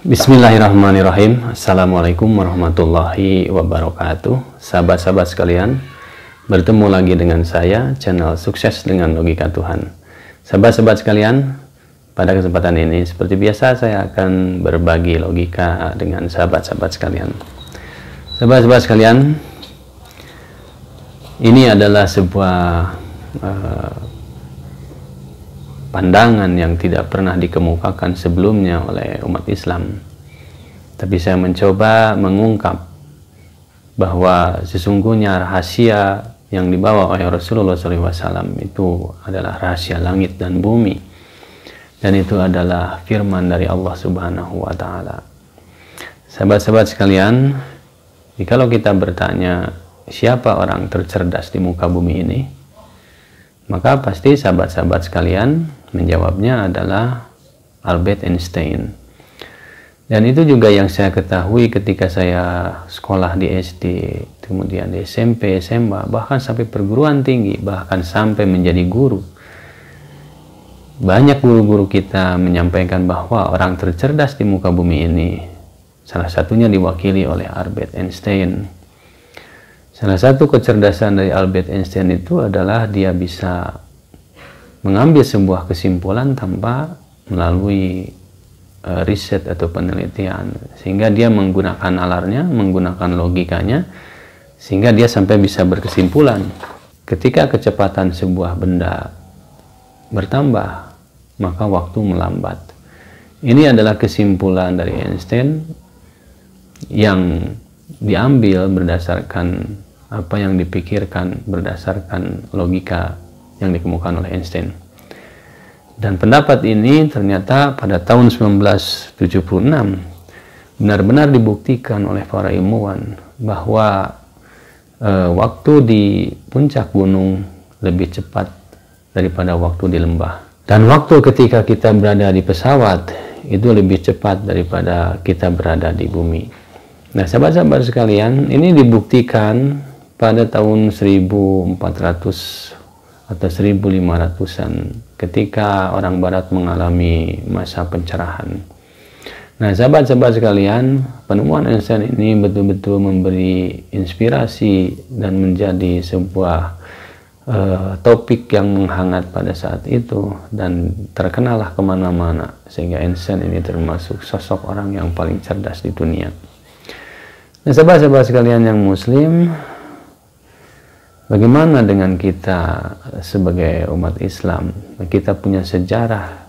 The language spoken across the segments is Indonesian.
Bismillahirrahmanirrahim. Assalamualaikum warahmatullahi wabarakatuh. Sahabat-sahabat sekalian, bertemu lagi dengan saya, channel Sukses dengan Logika Tuhan. Sahabat-sahabat sekalian, pada kesempatan ini seperti biasa saya akan berbagi logika dengan sahabat-sahabat sekalian. Sahabat-sahabat sekalian, ini adalah sebuah pandangan yang tidak pernah dikemukakan sebelumnya oleh umat Islam. Tapi saya mencoba mengungkap bahwa sesungguhnya rahasia yang dibawa oleh Rasulullah SAW itu adalah rahasia langit dan bumi. Dan itu adalah firman dari Allah Subhanahu wa Ta'ala. Sahabat-sahabat sekalian, jikalau kita bertanya siapa orang tercerdas di muka bumi ini, maka pasti sahabat-sahabat sekalian menjawabnya adalah Albert Einstein. Dan itu juga yang saya ketahui ketika saya sekolah di SD, kemudian di SMP, SMA, bahkan sampai perguruan tinggi, bahkan sampai menjadi guru. Banyak guru-guru kita menyampaikan bahwa orang tercerdas di muka bumi ini, salah satunya diwakili oleh Albert Einstein. Salah satu kecerdasan dari Albert Einstein itu adalah dia bisa mengambil sebuah kesimpulan tanpa melalui riset atau penelitian, sehingga dia menggunakan nalarnya, menggunakan logikanya, sehingga dia sampai bisa berkesimpulan. Ketika kecepatan sebuah benda bertambah, maka waktu melambat. Ini adalah kesimpulan dari Einstein yang diambil berdasarkan apa yang dipikirkan, berdasarkan logika yang dikemukakan oleh Einstein. Dan pendapat ini ternyata pada tahun 1976 benar-benar dibuktikan oleh para ilmuwan bahwa waktu di puncak gunung lebih cepat daripada waktu di lembah. Dan waktu ketika kita berada di pesawat itu lebih cepat daripada kita berada di bumi. Nah, sahabat-sahabat sekalian, ini dibuktikan pada tahun 1400 atau 1500-an ketika orang barat mengalami masa pencerahan. Nah, sahabat-sahabat sekalian, penemuan Einstein ini betul-betul memberi inspirasi dan menjadi sebuah topik yang menghangat pada saat itu dan terkenalah kemana-mana, sehingga Einstein ini termasuk sosok orang yang paling cerdas di dunia. Nah, sahabat-sahabat sekalian yang muslim, bagaimana dengan kita sebagai umat Islam? Kita punya sejarah,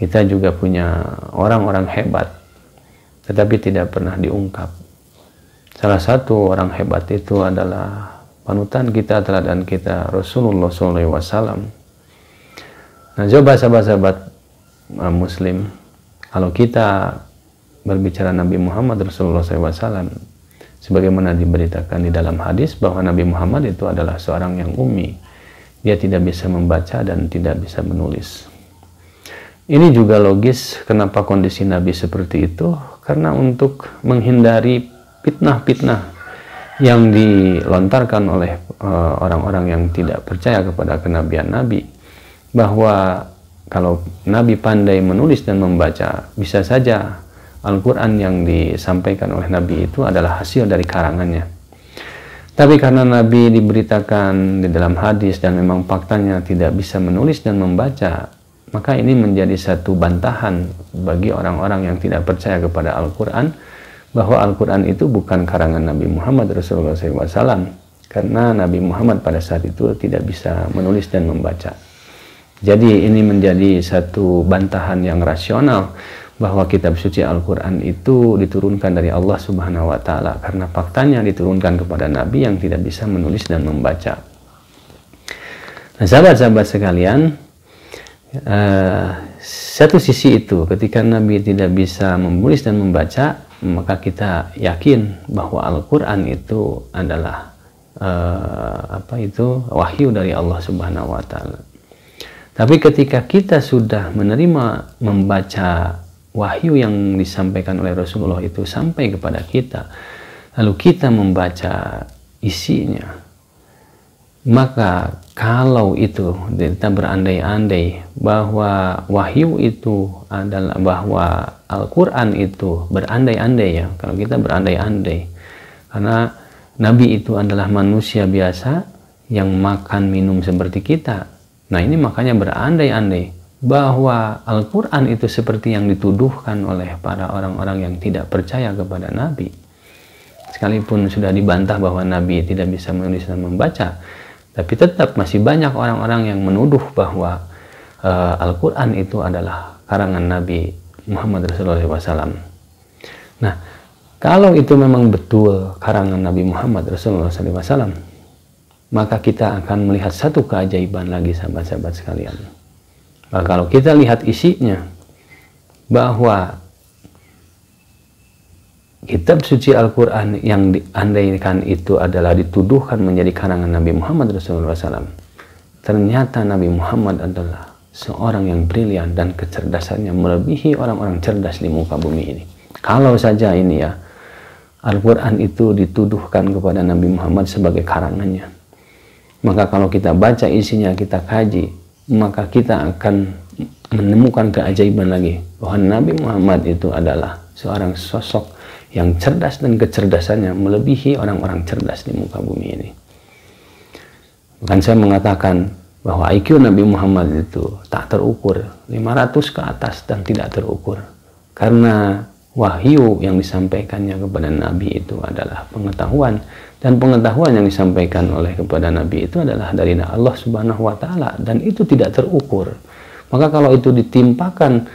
kita juga punya orang-orang hebat, tetapi tidak pernah diungkap. Salah satu orang hebat itu adalah panutan kita, teladan kita, Rasulullah SAW. Nah, coba sahabat-sahabat muslim, kalau kita berbicara Nabi Muhammad Rasulullah SAW, sebagaimana diberitakan di dalam hadis bahwa Nabi Muhammad itu adalah seorang yang ummi. Dia tidak bisa membaca dan tidak bisa menulis. Ini juga logis kenapa kondisi Nabi seperti itu, karena untuk menghindari fitnah-fitnah yang dilontarkan oleh orang-orang yang tidak percaya kepada kenabian Nabi, bahwa kalau Nabi pandai menulis dan membaca, bisa saja Al-Quran yang disampaikan oleh Nabi itu adalah hasil dari karangannya. Tapi karena Nabi diberitakan di dalam hadis dan memang faktanya tidak bisa menulis dan membaca, maka ini menjadi satu bantahan bagi orang-orang yang tidak percaya kepada Al-Quran, bahwa Al-Quran itu bukan karangan Nabi Muhammad Rasulullah SAW, karena Nabi Muhammad pada saat itu tidak bisa menulis dan membaca. Jadi ini menjadi satu bantahan yang rasional, bahwa kitab suci Al-Quran itu diturunkan dari Allah Subhanahu wa Ta'ala, karena faktanya diturunkan kepada Nabi yang tidak bisa menulis dan membaca. Nah, sahabat-sahabat sekalian, satu sisi itu ketika Nabi tidak bisa menulis dan membaca, maka kita yakin bahwa Al-Quran itu adalah wahyu dari Allah Subhanahu wa Ta'ala. Tapi ketika kita sudah menerima membaca wahyu yang disampaikan oleh Rasulullah itu sampai kepada kita, lalu kita membaca isinya, maka kalau itu kita berandai-andai bahwa wahyu itu adalah, bahwa Al-Quran itu berandai-andai ya, kalau kita berandai-andai, karena Nabi itu adalah manusia biasa yang makan minum seperti kita. Nah ini makanya berandai-andai bahwa Al-Quran itu seperti yang dituduhkan oleh para orang-orang yang tidak percaya kepada Nabi. Sekalipun sudah dibantah bahwa Nabi tidak bisa menulis dan membaca, tapi tetap masih banyak orang-orang yang menuduh bahwa Al-Quran itu adalah karangan Nabi Muhammad Rasulullah SAW. Nah, kalau itu memang betul karangan Nabi Muhammad Rasulullah SAW, maka kita akan melihat satu keajaiban lagi, sahabat-sahabat sekalian. Nah, kalau kita lihat isinya, bahwa kitab suci Al-Quran yang diandaikan itu adalah dituduhkan menjadi karangan Nabi Muhammad Rasulullah SAW, ternyata Nabi Muhammad adalah seorang yang brilian dan kecerdasannya melebihi orang-orang cerdas di muka bumi ini. Kalau saja ini ya, Al-Quran itu dituduhkan kepada Nabi Muhammad sebagai karangannya, maka kalau kita baca isinya, kita kaji, maka kita akan menemukan keajaiban lagi bahwa Nabi Muhammad itu adalah seorang sosok yang cerdas dan kecerdasannya melebihi orang-orang cerdas di muka bumi ini. Bukan saya mengatakan bahwa IQ Nabi Muhammad itu tak terukur, 500 ke atas dan tidak terukur, karena wahyu yang disampaikannya kepada Nabi itu adalah pengetahuan, dan pengetahuan yang disampaikan oleh kepada Nabi itu adalah dari Allah Subhanahu wa Ta'ala, dan itu tidak terukur. Maka kalau itu ditimpakan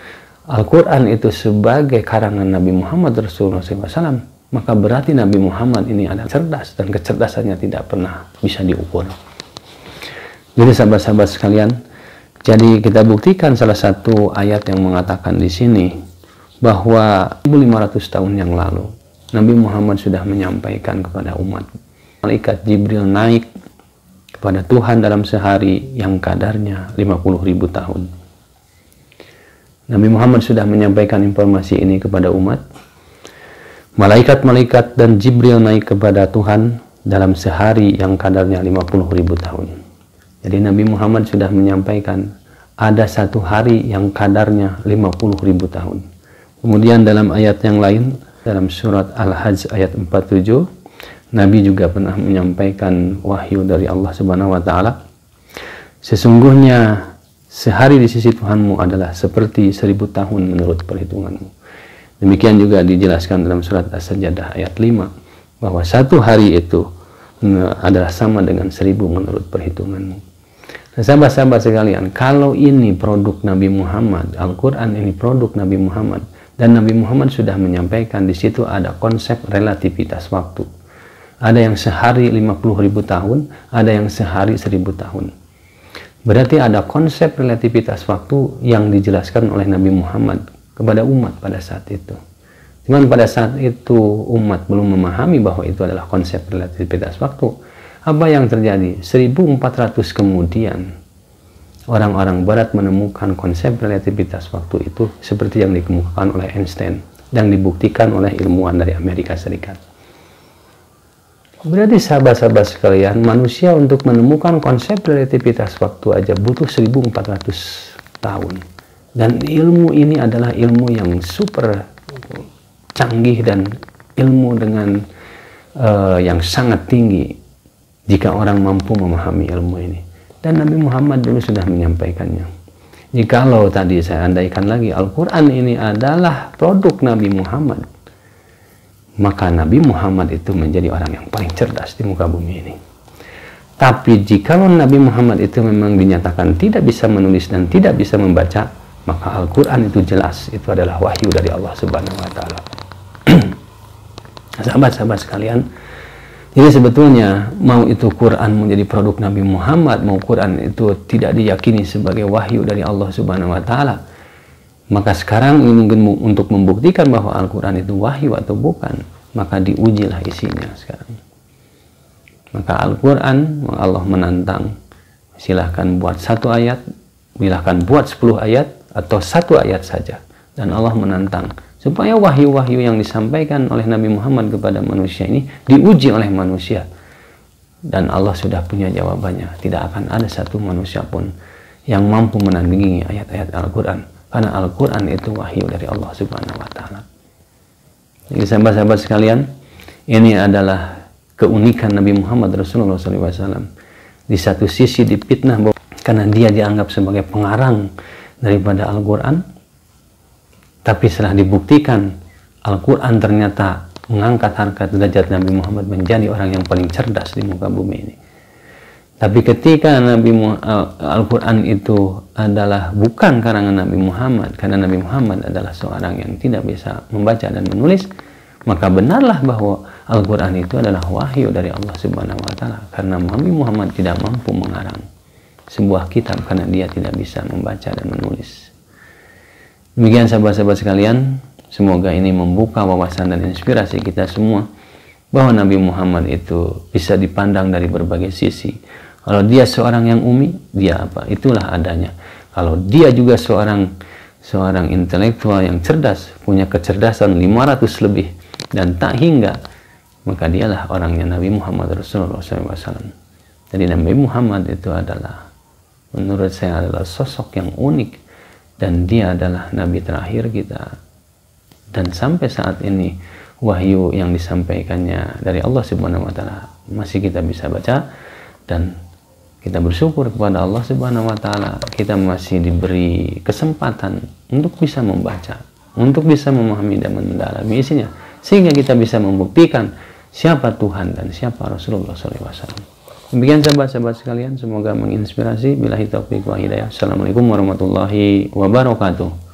Al-Quran itu sebagai karangan Nabi Muhammad Rasulullah SAW, maka berarti Nabi Muhammad ini adalah cerdas dan kecerdasannya tidak pernah bisa diukur. Jadi sahabat-sahabat sekalian, jadi kita buktikan salah satu ayat yang mengatakan di sini bahwa 1500 tahun yang lalu Nabi Muhammad sudah menyampaikan kepada umat. Malaikat Jibril naik kepada Tuhan dalam sehari yang kadarnya 50.000 tahun. Nabi Muhammad sudah menyampaikan informasi ini kepada umat. Malaikat-malaikat dan Jibril naik kepada Tuhan dalam sehari yang kadarnya 50.000 tahun. Jadi Nabi Muhammad sudah menyampaikan ada satu hari yang kadarnya 50.000 tahun. Kemudian dalam ayat yang lain, dalam surat Al-Hajj ayat 47, Nabi juga pernah menyampaikan wahyu dari Allah Subhanahu wa Ta'ala. Sesungguhnya sehari di sisi Tuhanmu adalah seperti 1000 tahun menurut perhitunganmu. Demikian juga dijelaskan dalam surat As-Sajdah ayat 5, bahwa satu hari itu adalah sama dengan 1000 menurut perhitunganmu. Nah, sahabat-sahabat sekalian, kalau ini produk Nabi Muhammad, Al-Quran ini produk Nabi Muhammad, dan Nabi Muhammad sudah menyampaikan di situ ada konsep relativitas waktu. Ada yang sehari 50.000 tahun, ada yang sehari 1000 tahun. Berarti ada konsep relativitas waktu yang dijelaskan oleh Nabi Muhammad kepada umat pada saat itu. Cuman pada saat itu umat belum memahami bahwa itu adalah konsep relativitas waktu. Apa yang terjadi? 1400 kemudian orang-orang barat menemukan konsep relativitas waktu itu seperti yang dikemukakan oleh Einstein dan dibuktikan oleh ilmuwan dari Amerika Serikat. Berarti sahabat-sahabat sekalian, manusia untuk menemukan konsep relativitas waktu aja butuh 1400 tahun. Dan ilmu ini adalah ilmu yang super canggih dan ilmu dengan yang sangat tinggi jika orang mampu memahami ilmu ini. Dan Nabi Muhammad dulu sudah menyampaikannya. Jikalau tadi saya andaikan lagi Al-Quran ini adalah produk Nabi Muhammad, maka Nabi Muhammad itu menjadi orang yang paling cerdas di muka bumi ini. Tapi jikalau Nabi Muhammad itu memang dinyatakan tidak bisa menulis dan tidak bisa membaca, maka Al-Quran itu jelas itu adalah wahyu dari Allah Subhanahu wa Ta'ala. Sahabat-sahabat sekalian, jadi sebetulnya mau itu Quran menjadi produk Nabi Muhammad, mau Quran itu tidak diyakini sebagai wahyu dari Allah Subhanahu wa Ta'ala, maka sekarang ini untuk membuktikan bahwa Al-Quran itu wahyu atau bukan, maka diujilah isinya sekarang. Maka Al-Quran, Allah menantang, silahkan buat 1 ayat, silahkan buat 10 ayat, atau 1 ayat saja. Dan Allah menantang, supaya wahyu-wahyu yang disampaikan oleh Nabi Muhammad kepada manusia ini diuji oleh manusia. dan Allah sudah punya jawabannya. Tidak akan ada satu manusia pun yang mampu menandingi ayat-ayat Al-Quran, karena Al-Quran itu wahyu dari Allah Subhanahu wa Ta'ala. Jadi sahabat-sahabat sekalian, ini adalah keunikan Nabi Muhammad Rasulullah SAW. Di satu sisi dipitnah karena dia dianggap sebagai pengarang daripada Al-Quran, tapi setelah dibuktikan Al-Quran ternyata mengangkat harkat derajat Nabi Muhammad menjadi orang yang paling cerdas di muka bumi ini. Tapi ketika Al-Quran itu adalah bukan karangan Nabi Muhammad, karena Nabi Muhammad adalah seorang yang tidak bisa membaca dan menulis, maka benarlah bahwa Al-Quran itu adalah wahyu dari Allah Subhanahu wa Ta'ala, karena Nabi Muhammad tidak mampu mengarang sebuah kitab karena dia tidak bisa membaca dan menulis. Demikian sahabat-sahabat sekalian, semoga ini membuka wawasan dan inspirasi kita semua bahwa Nabi Muhammad itu bisa dipandang dari berbagai sisi. Kalau dia seorang yang umi, dia apa? Itulah adanya. Kalau dia juga seorang intelektual yang cerdas, punya kecerdasan 500 lebih dan tak hingga, maka dialah orangnya Nabi Muhammad Rasulullah SAW. Jadi Nabi Muhammad itu adalah, menurut saya adalah sosok yang unik, dan dia adalah Nabi terakhir kita. Dan sampai saat ini wahyu yang disampaikannya dari Allah Subhanahu wa Ta'ala masih kita bisa baca, dan kita bersyukur kepada Allah Subhanahu wa Ta'ala kita masih diberi kesempatan untuk bisa membaca, untuk bisa memahami dan mendalami isinya, sehingga kita bisa membuktikan siapa Tuhan dan siapa Rasulullah SAW. Demikian sahabat-sahabat sekalian, semoga menginspirasi. Billahi taufiq wa hidayah. Assalamualaikum warahmatullahi wabarakatuh.